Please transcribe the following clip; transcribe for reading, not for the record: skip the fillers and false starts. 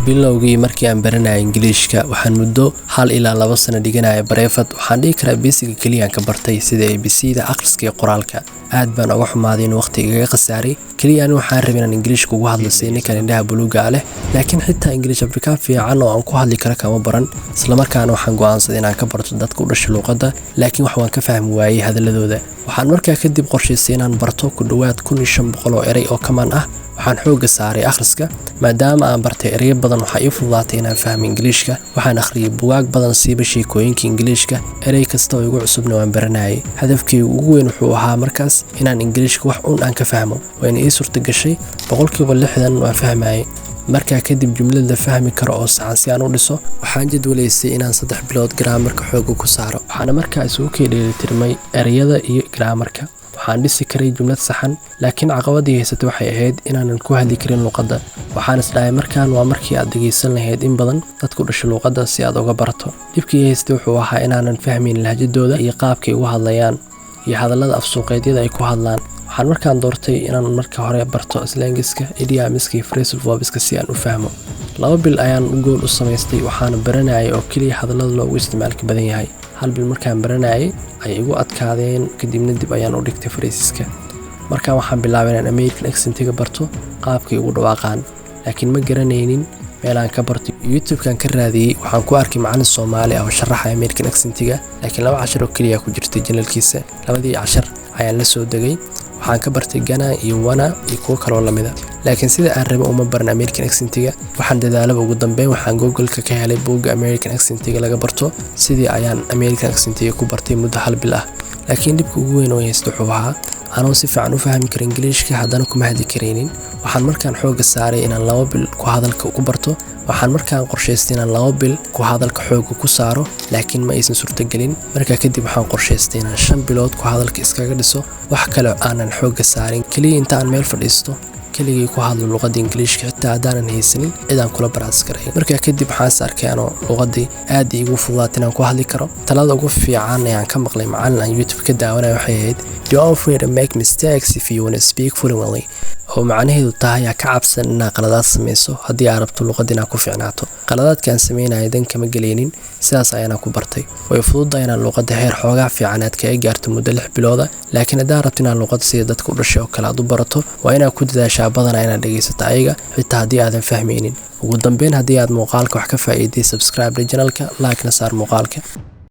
bilowgii markii aan baranayay Ingiriiska waxaan muddo 1 ilaa 2 sano dhiganayay bareefad waxaan dhihi karaa basic kaliya ka bartay sida ABC-da akhriska iyo qoraalka aad baan uga xumaaday in waqti iga qasaaray kaliya waxaan rabay inaan Ingiriiska ugu hadlo si ninkan indhaha buluuga leh laakiin xitaa Ingiriis Afrikaan fiican oo aan ku hadli karo kama baran isla markaana waxaan go'aansaday inaan ka barto dadka u dhashay luqadda laakiin wax waan ka fahmi waayay hadaladooda waxaan markaa kadib qorsheysay inaan barto ku dhawaad 1500 oo eray oo kamaan ah waxaan xooga saaray akhriska maadaama aan bartay eray badan waxa ii fududaatay inaan fahmo Ingiriiska waxaan akhriyay buugaag badan siiba sheekooyinka Ingiriiska eray kasta oo igu cusubna waan baranayay hadafkaygu ugu weyn wuxuu ahaa markaas inaan Ingiriiska wax aan ka fahmo waan ii suurta gashay 60% waan fahmayay markaa kadib jumlada fahmi karo oo saxan si aan u dhiso waxaan jadwaleysay inaan 3 bilood grammarka xooga ku saaro waxaan markaa isugu keenay erayada iyo grammarka waxaan dhisi karay jumlad saxan laakiin caqabadii haysatay waxay ahayd inaanan ku hadli karin luqadda waxaan isdhahay markaan waa markii aad dhageysan lahayd in badan dadku dhashay luqadda si aad uga barato dibkii haystay wuxuu ahaa inaanan fahmin lahjadooda iyo qaabkay ugu hadlayaan iyo hadallada afsuuqeedyada ay ku hadlaan waxaan markaan doortay inaan marka hore barto slangiska idiomiska iyo phrasal verbska si aan u fahmo 2 bil ayaan gool u samaystay waxaan baranayay oo kaliya hadallada loogu isticmaalka badan yahay 1 bil markaan baranayay ay igu adkaadeen kadibna dib ayaan u dhigtay phraseska markaan waxaan bilaabay inaan American accent-ga barto qaabkay ugu dhawaaqaan laakiin ma garanaynin meel aan ka barto YouTube-kan ka raadiyay waxaan ku arkay macallin Soomaali ah oo sharaxay American accent-ga laakiin 2 cashar oo kaliya ku jirtay channelkiisa labadii cashar ayaan la soo dagay waxaan ka bartay Gana iyo Wana iyo kuwa kale oo lamid ah laakiin sida aan rabay uma baran American accent-ga waxaan dadaalay ugu dambeyn waxaan Google-ka ka helay buugga American accent-ga laga barto sidii ayaan American accent-ga ku bartay muddo 1 bil ah laakiin dibka ugu weyn oo haysto wuxuu ahaa anoo si fiican u fahmi karin Ingiriiska haddana kuma hadli kareenin waxaan markaan xooga saaray inaan 2 bil ku hadalka ku barto waxaan markaan qorsheystay inaan 2 bil ku hadalka xooga ku saaro laakiin ma aysan suurtagelin markaa kadib waxaan qorsheystay inaan 5 bilood ku hadalka iskaga dhiso wax kale aanan xooga saarin kaliya inta aan meel fadhiisto kaligay ku hadlo luqadda Ingiriiska xitaa haddaanan haysanin cid aan kula baraas karay markaa kadib waxaan arkay anoo luqadii aad iigu fududaatay inaan ku hadli karo talada ugu fiican ee aan ka maqlay macallin aan YouTube ka daawanay waxay ahayd don't afraid to make mistakes if you want to speak fluently oo macnaheedu tahay ka cabsan inaad qaladaad samayso haddii aad rabto luqadda inaad ku fiicnaato qaladaadkan sameynaya dan kama galeenin sidaas ayaan ku bartay way fududahay inaan luqadda heer xoogaa fiican aad kaga gaarto muddo 6 bilood laakiin haddii aad rabto inaad luqadda sida dadka u dhashay oo kale aad u barato waa inaad ku dadaashaa badan inaad dhageysato ayaga xitaa haddii aadan fahmaynin ugu dambeyn haddii aad muuqaalka wax ka faa'iiday subscribe channelka like na saar muuqaalka